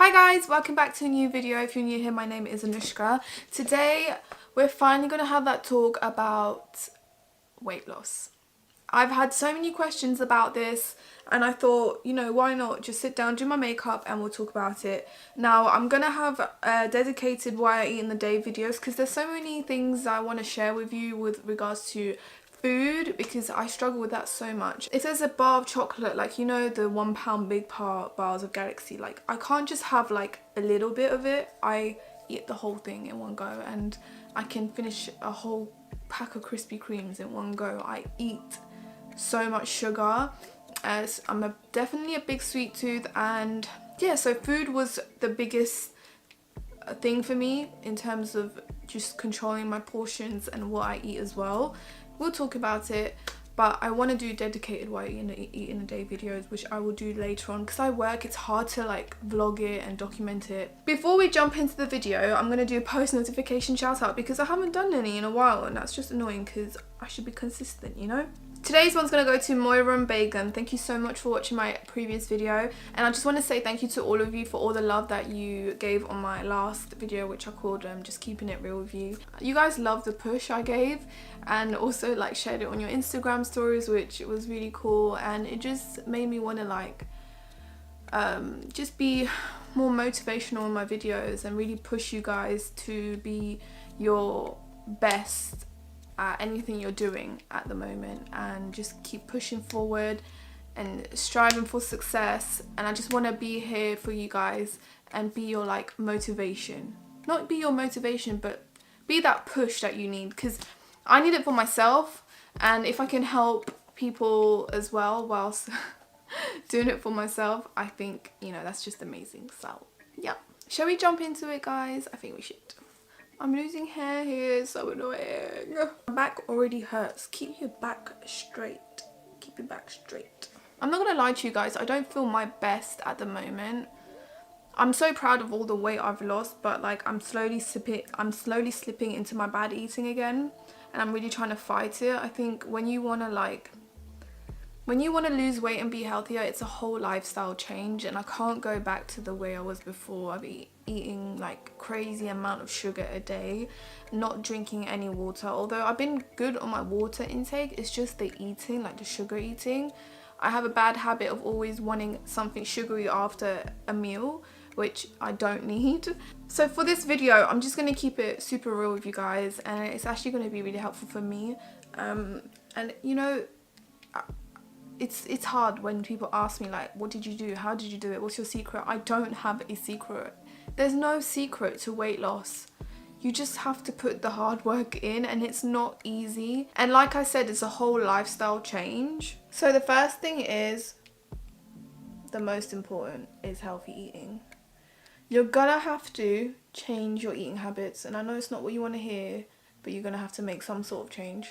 Hi guys, welcome back to a new video. If you're new here, my name is Anushka. Today we're finally going to have that talk about weight loss. I've had so many questions about this and I thought, you know, why not just sit down, do my makeup and we'll talk about it. Now I'm going to have dedicated why I eat in the day videos because there's so many things I want to share with you with regards to food, because I struggle with that so much. If there's a bar of chocolate, like, you know, the £1 big bars of Galaxy, like I can't just have like a little bit of it. I eat the whole thing in one go, and I can finish a whole pack of Krispy Kremes in one go. I eat so much sugar as I'm definitely a big sweet tooth, and yeah, so food was the biggest thing for me in terms of just controlling my portions and what I eat as well. We'll talk about it, but I want to do dedicated why I eat in a day videos, which I will do later on because I work. It's hard to like vlog it and document it. Before we jump into the video, I'm going to do a post notification shout out because I haven't done any in a while, and that's just annoying because I should be consistent, you know. Today's one's going to go to Moira and Bacon. Thank you so much for watching my previous video, and I just want to say thank you to all of you for all the love that you gave on my last video, which I called just keeping it real with you. You guys loved the push I gave, and also like shared it on your Instagram stories, which was really cool, and it just made me want to like just be more motivational in my videos and really push you guys to be your best at anything you're doing at the moment, and just keep pushing forward and striving for success. And I just want to be here for you guys and be your like motivation, not be your motivation, but be that push that you need, because I need it for myself, and if I can help people as well whilst doing it for myself, I think, you know, that's just amazing. So yeah, shall we jump into it, guys? I think we should. I'm losing hair here, it's so annoying. My back already hurts. Keep your back straight. Keep your back straight. I'm not gonna lie to you guys, I don't feel my best at the moment. I'm so proud of all the weight I've lost, but like I'm slowly slipping into my bad eating again, and I'm really trying to fight it. I think when you wanna lose weight and be healthier, it's a whole lifestyle change, and I can't go back to the way I was before. I'd be eating like crazy amount of sugar a day, not drinking any water, although I've been good on my water intake. It's just the eating, like the sugar eating. I have a bad habit of always wanting something sugary after a meal, which I don't need. So for this video, I'm just going to keep it super real with you guys, and it's actually going to be really helpful for me. And you know, it's hard when people ask me like, what did you do? How did you do it? What's your secret? I don't have a secret. There's no secret to weight loss. You just have to put the hard work in, and it's not easy. And like I said, it's a whole lifestyle change. So the first thing is, the most important, is healthy eating. You're gonna have to change your eating habits, and I know it's not what you want to hear, but you're gonna have to make some sort of change.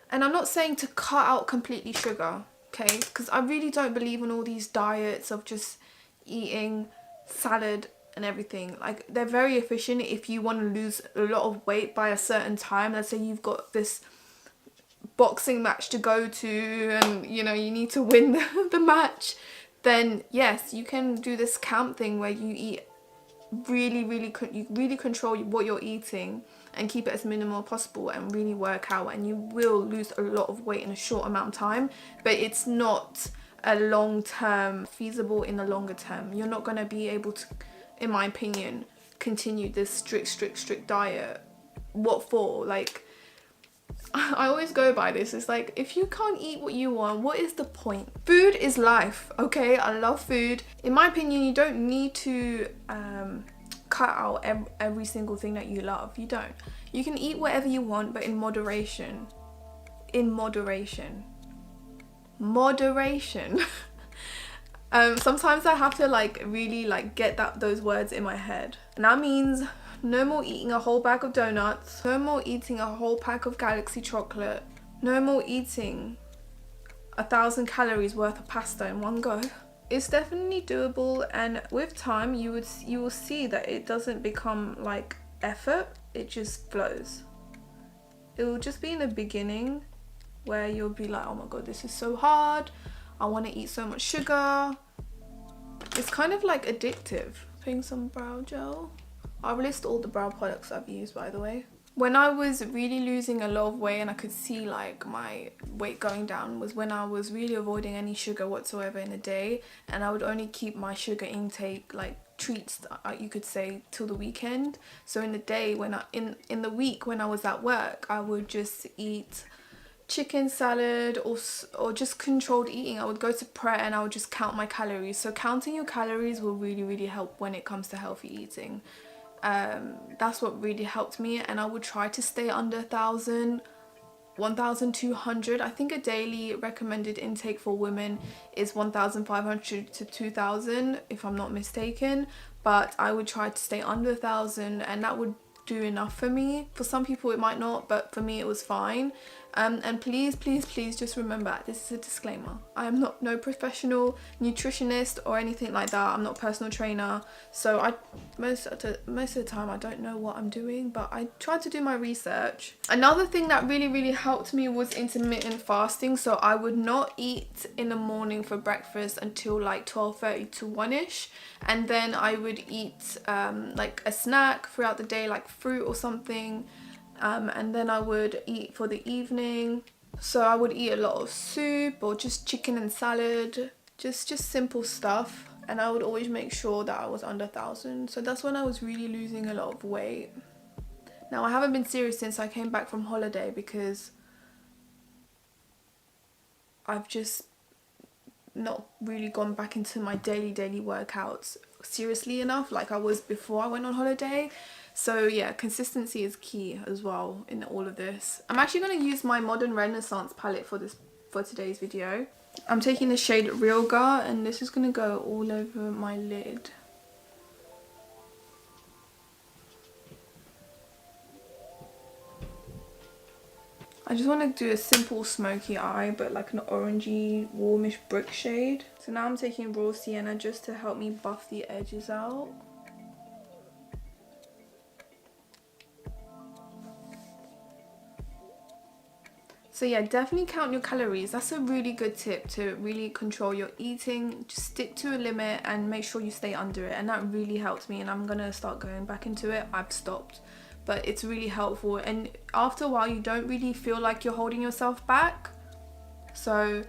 And I'm not saying to cut out completely sugar, okay? Because I really don't believe in all these diets of just eating salad and everything. Like, they're very efficient if you want to lose a lot of weight by a certain time. Let's say you've got this boxing match to go to, and you know you need to win the match, then yes, you can do this camp thing where you eat you really control what you're eating and keep it as minimal as possible and really work out, and you will lose a lot of weight in a short amount of time. But it's not a long-term feasible in the longer term. You're not going to be able to, in my opinion, continue this strict diet. What for? Like, I always go by this. It's like, if you can't eat what you want, what is the point? Food is life, okay? I love food. In my opinion, you don't need to cut out every single thing that you love. You don't. You can eat whatever you want, but in moderation. In moderation. Moderation. Sometimes I have to like really like get those words in my head, and that means no more eating a whole bag of donuts, no more eating a whole pack of Galaxy chocolate, no more eating 1,000 calories worth of pasta in one go. It's definitely doable, and with time you will see that it doesn't become like effort, it just flows. It will just be in the beginning where you'll be like, oh my god, this is so hard, I want to eat so much sugar, It's kind of like addictive. Putting some brow gel. I'll list all the brow products I've used, by the way. When I was really losing a lot of weight and I could see like my weight going down was when I was really avoiding any sugar whatsoever in a day, and I would only keep my sugar intake, like treats you could say, till the weekend. So in the day, when in the week when I was at work, I would just eat chicken salad or just controlled eating. I would go to prayer and I would just count my calories. So counting your calories will really help when it comes to healthy eating. That's what really helped me, and I would try to stay under 1,200. I think a daily recommended intake for women is 1,500 to 2,000 if I'm not mistaken, but I would try to stay under 1,000, and that would do enough for me. For some people it might not, but for me it was fine. And please just remember, this is a disclaimer, I am no professional nutritionist or anything like that. I'm not a personal trainer, so most of the time I don't know what I'm doing, but I try to do my research. Another thing that really helped me was intermittent fasting. So I would not eat in the morning for breakfast until like 12:30 to 1ish, and then I would eat like a snack throughout the day, like fruit or something. And then I would eat for the evening. So I would eat a lot of soup or just chicken and salad, just simple stuff. And I would always make sure that I was under 1,000. So that's when I was really losing a lot of weight. Now I haven't been serious since I came back from holiday because I've just not really gone back into my daily workouts seriously enough like I was before I went on holiday. So yeah, consistency is key as well in all of this. I'm actually going to use my Modern Renaissance palette for today's video. I'm taking the shade Realgar, and this is going to go all over my lid. I just want to do a simple smoky eye, but like an orangey, warmish brick shade. So now I'm taking raw sienna just to help me buff the edges out. So yeah, definitely count your calories. That's a really good tip to really control your eating. Just stick to a limit and make sure you stay under it. And that really helps me, and I'm gonna start going back into it. I've stopped, but it's really helpful. And after a while, you don't really feel like you're holding yourself back. So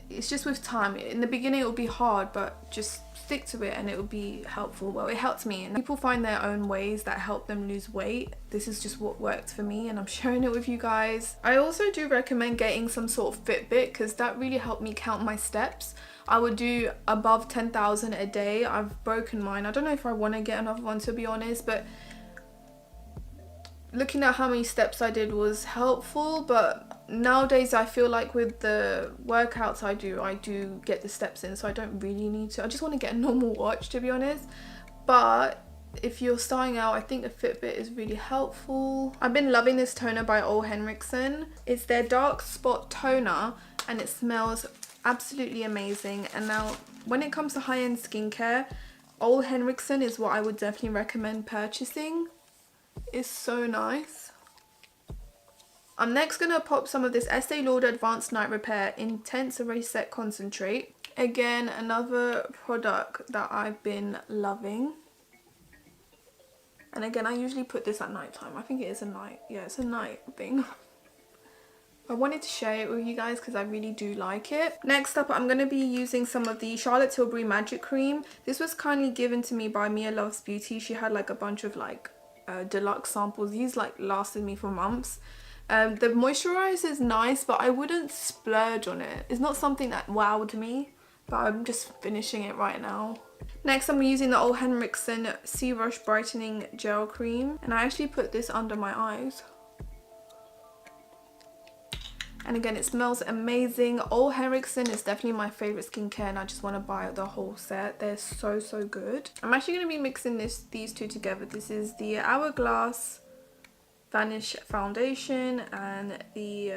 it's just with time. In the beginning, it will be hard, but just stick to it and it will be helpful. Well, it helped me, and people find their own ways that help them lose weight. This is just what worked for me, and I'm sharing it with you guys. I also do recommend getting some sort of Fitbit, because that really helped me count my steps. I would do above 10,000 a day. I've broken mine. I don't know if I want to get another one, to be honest, but looking at how many steps I did was helpful. But nowadays I feel like with the workouts I do get the steps in, so I don't really need to. I just want to get a normal watch, to be honest. But if you're starting out, I think a Fitbit is really helpful. I've been loving this toner by Ole Henriksen. It's their dark spot toner, and it smells absolutely amazing. And now when it comes to high-end skincare, Ole Henriksen is what I would definitely recommend purchasing. It's so nice. I'm next going to pop some of this Estee Lauder Advanced Night Repair Intense Erase Set Concentrate. Again, another product that I've been loving. And again, I usually put this at night time. I think it is a night. Yeah, it's a night thing. I wanted to share it with you guys because I really do like it. Next up, I'm going to be using some of the Charlotte Tilbury Magic Cream. This was kindly given to me by Mia Loves Beauty. She had like a bunch of like deluxe samples. These like lasted me for months. The moisturizer is nice, but I wouldn't splurge on it. It's not something that wowed me, but I'm just finishing it right now. Next, I'm using the Ole Henriksen Sea Rush Brightening Gel Cream, and I actually put this under my eyes. And again, it smells amazing. Ole Henriksen is definitely my favorite skincare, and I just want to buy the whole set. They're so good. I'm actually going to be mixing these two together. This is the Hourglass Vanish Foundation and the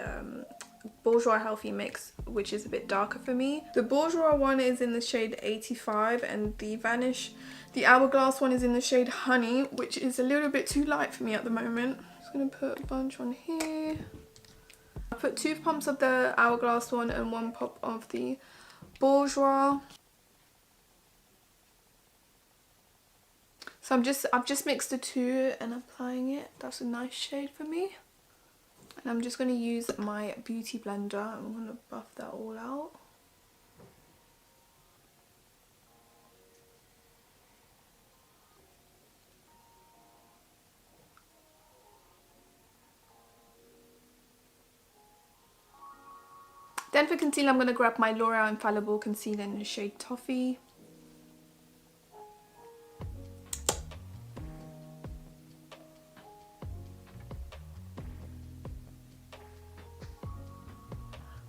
Bourjois Healthy Mix, which is a bit darker for me. The Bourjois one is in the shade 85, and the Hourglass one is in the shade Honey, which is a little bit too light for me at the moment. I'm just going to put a bunch on here. I put 2 pumps of the Hourglass one and 1 pop of the Bourjois. So I've just mixed the two and applying it. That's a nice shade for me. And I'm just going to use my beauty blender. I'm going to buff that all out. Then for concealer, I'm going to grab my L'Oreal Infallible Concealer in the shade Toffee.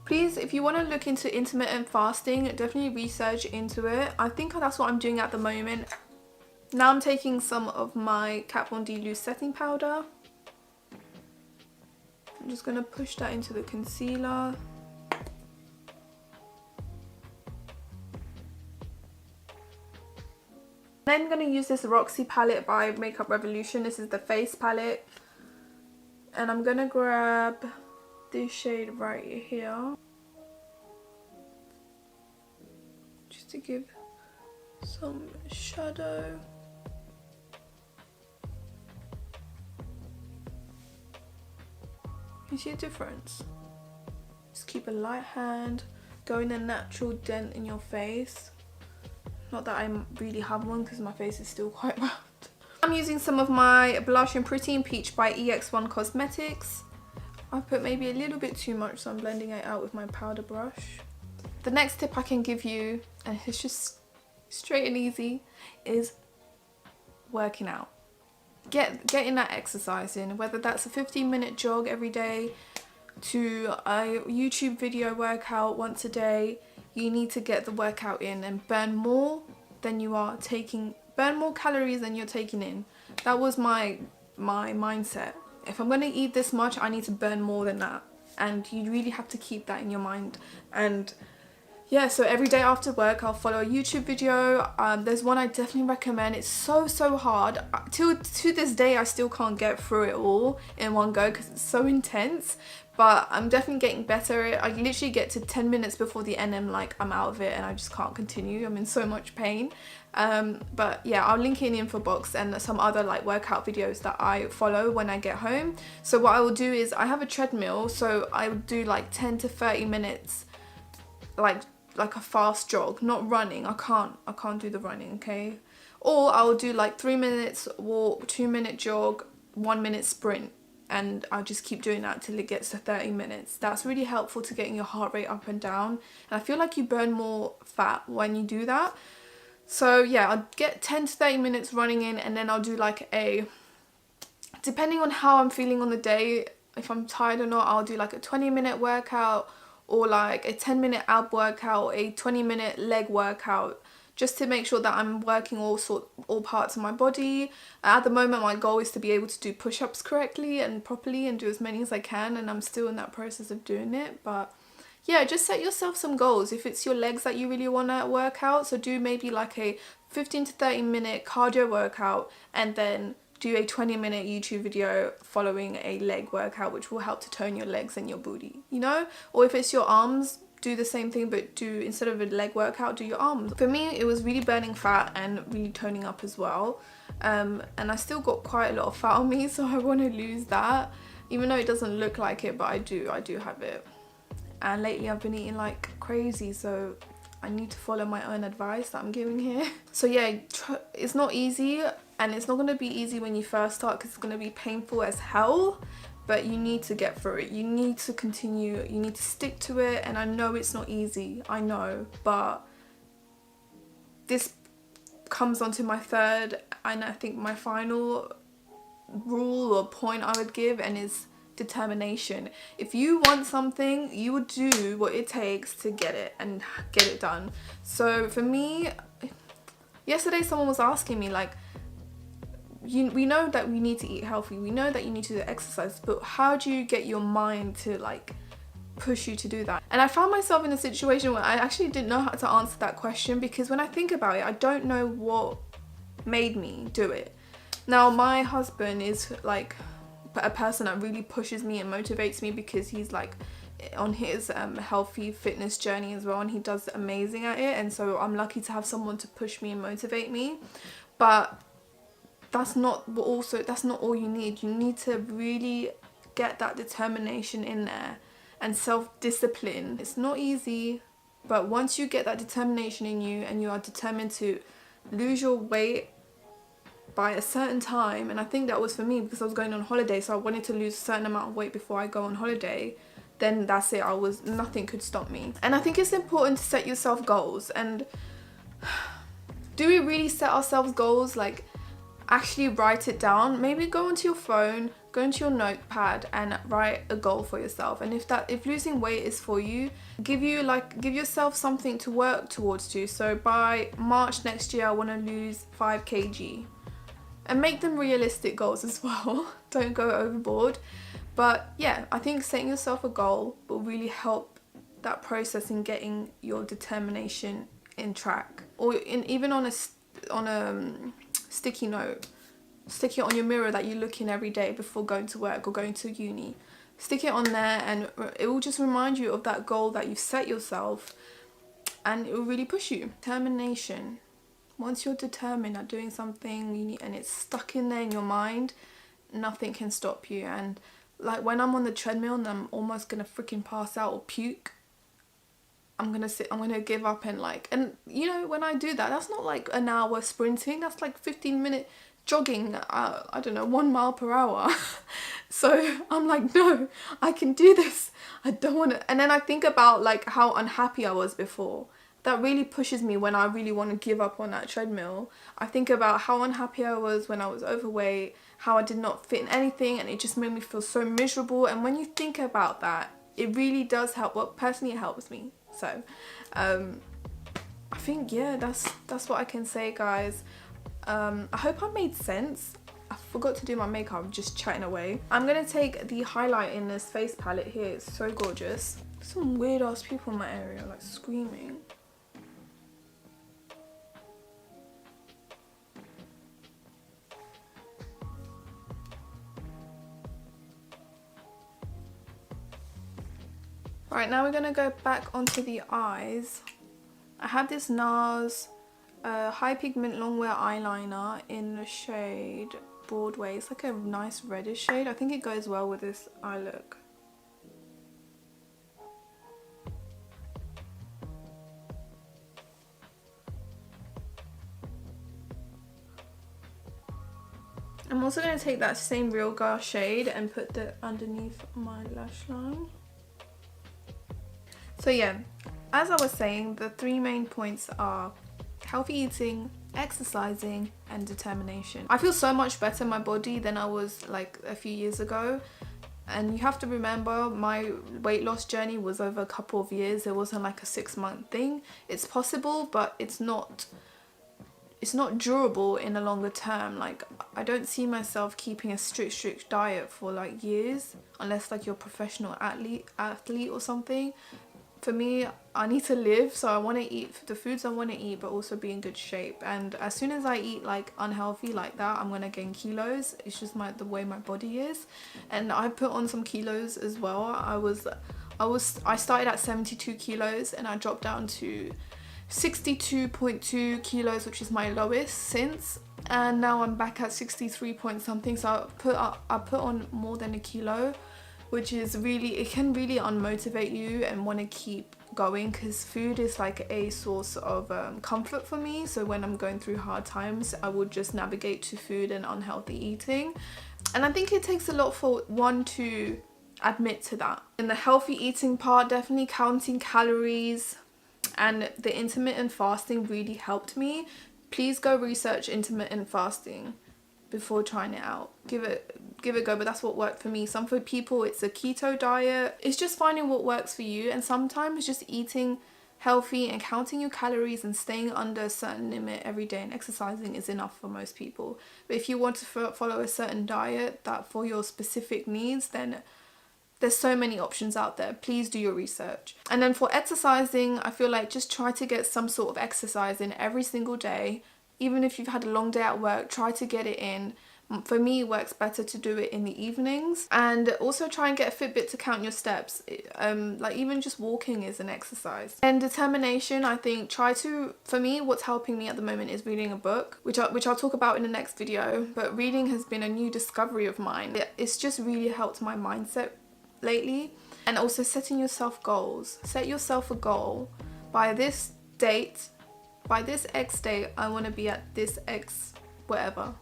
Please, if you want to look into intermittent fasting, definitely research into it. I think that's what I'm doing at the moment. Now I'm taking some of my Kat Von D Loose Setting Powder. I'm just going to push that into the concealer. Then I'm going to use this Roxy palette by Makeup Revolution. This is the face palette. And I'm going to grab this shade right here. Just to give some shadow. You see a difference? Just keep a light hand. Go in a natural dent in your face. Not that I really have one because my face is still quite round. I'm using some of my blush in Pretty in Peach by EX1 Cosmetics. I put maybe a little bit too much, so I'm blending it out with my powder brush. The next tip I can give you, and it's just straight and easy, is working out. Getting that exercise in, whether that's a 15-minute jog every day to a YouTube video workout once a day. You need to get the workout in and burn more calories than you're taking in. That was my mindset. If I'm going to eat this much, I need to burn more than that. And you really have to keep that in your mind. And yeah, so every day after work, I'll follow a YouTube video. There's one I definitely recommend. It's so hard. To this day, I still can't get through it all in one go because it's so intense. But I'm definitely getting better. I literally get to 10 minutes before the end and I'm out of it and I just can't continue. I'm in so much pain. But yeah, I'll link in the info box and some other workout videos that I follow when I get home. So what I will do is I have a treadmill, so I would do 10 to 30 minutes like a fast jog, not running. I can't do the running, okay? Or I'll do 3 minutes walk, 2-minute jog, 1-minute sprint. And I'll just keep doing that till it gets to 30 minutes. That's really helpful to getting your heart rate up and down. And I feel like you burn more fat when you do that. So yeah, I'll get 10 to 30 minutes running in, and then I'll do depending on how I'm feeling on the day, if I'm tired or not, I'll do a 20-minute workout or a 10-minute ab workout or a 20-minute leg workout, just to make sure that I'm working all parts of my body. At the moment, my goal is to be able to do push-ups correctly and properly and do as many as I can, and I'm still in that process of doing it. But yeah, just set yourself some goals. If it's your legs that you really want to work out, so do maybe a 15 to 30 minute cardio workout and then do a 20-minute YouTube video following a leg workout, which will help to tone your legs and your booty, you know? Or if it's your arms, do the same thing, but instead of a leg workout, do your arms. For me, it was really burning fat and really toning up as well. And I still got quite a lot of fat on me, so I want to lose that, even though it doesn't look like it, but I do have it. And lately I've been eating like crazy, so I need to follow my own advice that I'm giving here. So yeah, it's not easy, and it's not going to be easy when you first start because it's going to be painful as hell. But you need to get through it. You need to continue. You need to stick to it. And I know it's not easy. I know. But this comes onto my third and I think my final rule or point I would give, and is determination. If you want something, you will do what it takes to get it and get it done. So for me, yesterday someone was asking me we know that we need to eat healthy, we know that you need to do exercise, but how do you get your mind to push you to do that? And I found myself in a situation where I actually didn't know how to answer that question, because when I think about it, I don't know what made me do it. Now my husband is a person that really pushes me and motivates me, because he's on his healthy fitness journey as well, and he does amazing at it, and so I'm lucky to have someone to push me and motivate me. But that's not all you need. You need to really get that determination in there and self-discipline. It's not easy, but once you get that determination in you and you are determined to lose your weight by a certain time, and I think that was for me because I was going on holiday, so I wanted to lose a certain amount of weight before I go on holiday, then that's it. Nothing could stop me. And I think it's important to set yourself goals. And do we really set ourselves goals? Like, actually write it down. Maybe go onto your phone, go into your notepad and write a goal for yourself. And if losing weight is for you, give yourself something to work towards to. So by March next year I want to lose 5 kg. And make them realistic goals as well. Don't go overboard. But yeah, I think setting yourself a goal will really help that process in getting your determination in track. Or even on a sticky note. Stick it on your mirror that you look in every day before going to work or going to uni. Stick it on there and it will just remind you of that goal that you've set yourself, and it will really push you. Determination. Once you're determined at doing something and it's stuck in there in your mind, nothing can stop you. And like when I'm on the treadmill and I'm almost gonna freaking pass out or puke, I'm gonna give up and you know, when I do that, that's not like an hour sprinting, that's like 15-minute jogging, I don't know, 1 mile per hour. So I'm like, no, I can do this. I don't want to. And then I think about like how unhappy I was before. That really pushes me when I really want to give up on that treadmill. I think about how unhappy I was when I was overweight, how I did not fit in anything, and it just made me feel so miserable. And when you think about that, it really does help. Well, personally, it helps me. So I think, yeah, that's what I can say, guys. I hope I made sense. I forgot to do my makeup, I'm just chatting away. I'm gonna take the highlight in this face palette here. It's so gorgeous. Some weird ass people in my area like screaming. Right, now we're gonna go back onto the eyes. I have this NARS high pigment long wear eyeliner in the shade Broadway. It's like a nice reddish shade. I think it goes well with this eye look. I'm also going to take that same Real Girl shade and put that underneath my lash line. So yeah, as I was saying, the 3 main points are healthy eating, exercising, and determination. I feel so much better in my body than I was like a few years ago. And you have to remember, my weight loss journey was over a couple of years. It wasn't like a 6-month thing. It's possible, but it's not durable in the longer term. Like, I don't see myself keeping a strict diet for like years, unless like you're a professional athlete or something. For me, I need to live, so I want to eat the foods I want to eat, but also be in good shape. And as soon as I eat like unhealthy like that, I'm gonna gain kilos. It's just the way my body is. And I put on some kilos as well. I started at 72 kilos and I dropped down to 62.2 kilos, which is my lowest since. And now I'm back at 63 point something. So I put on more than a kilo, which is really, it can really unmotivate you and want to keep going, because food is like a source of comfort for me. So when I'm going through hard times, I would just navigate to food and unhealthy eating. And I think it takes a lot for one to admit to that. In the healthy eating part, definitely counting calories and the intermittent fasting really helped me. Please go research intermittent fasting before trying it out. Give it a go, but that's what worked for me. Some for people it's a keto diet. It's just finding what works for you, and sometimes just eating healthy and counting your calories and staying under a certain limit every day and exercising is enough for most people. But if you want to follow a certain diet that for your specific needs, then there's so many options out there. Please do your research. And then for exercising, I feel like just try to get some sort of exercise in every single day. Even if you've had a long day at work, try to get it in. For me, it works better to do it in the evenings. And also try and get a Fitbit to count your steps. Like even just walking is an exercise. And determination, I think, for me, what's helping me at the moment is reading a book, which I'll talk about in the next video. But reading has been a new discovery of mine. It's just really helped my mindset lately. And also setting yourself goals. Set yourself a goal. By this date, by this X date, I want to be at this X whatever.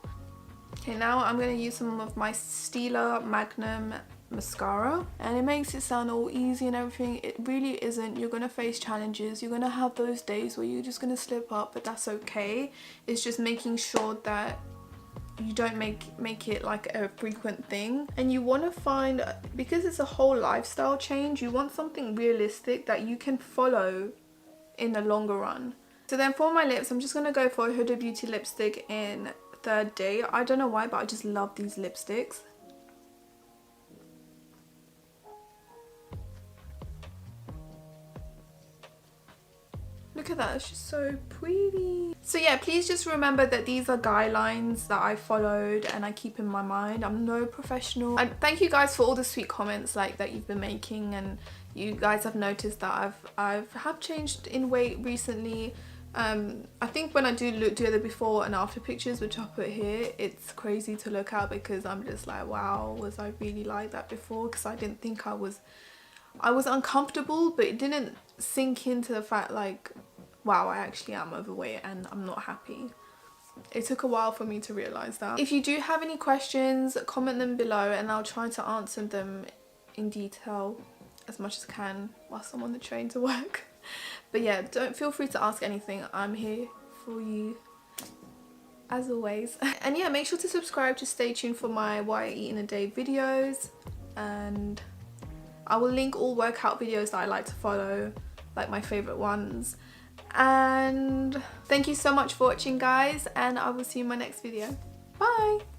Okay, now I'm going to use some of my Stila Magnum mascara, and it makes it sound all easy and everything. It really isn't. You're going to face challenges. You're going to have those days where you're just going to slip up, but that's okay. It's just making sure that you don't make it like a frequent thing. And you want to find, because it's a whole lifestyle change, you want something realistic that you can follow in the longer run. So then for my lips, I'm just going to go for a Huda Beauty lipstick in Third Day. I don't know why, but I just love these lipsticks. Look at that, it's just so pretty. So yeah, please just remember that these are guidelines that I followed and I keep in my mind. I'm no professional. And thank you guys for all the sweet comments like that you've been making, and you guys have noticed that I've changed in weight recently. I think when I do the before and after pictures, which I'll put here, it's crazy to look at because I'm just like, wow, was I really like that before? Because I didn't think I was uncomfortable, but it didn't sink into the fact like, wow, I actually am overweight and I'm not happy. It took a while for me to realize that. If you do have any questions, comment them below and I'll try to answer them in detail as much as I can whilst I'm on the train to work. But yeah, don't feel free to ask anything. I'm here for you as always. And yeah, make sure to subscribe to stay tuned for my what I eat in a day videos, and I will link all workout videos that I like to follow, like my favorite ones. And thank you so much for watching, guys, and I will see you in my next video. Bye.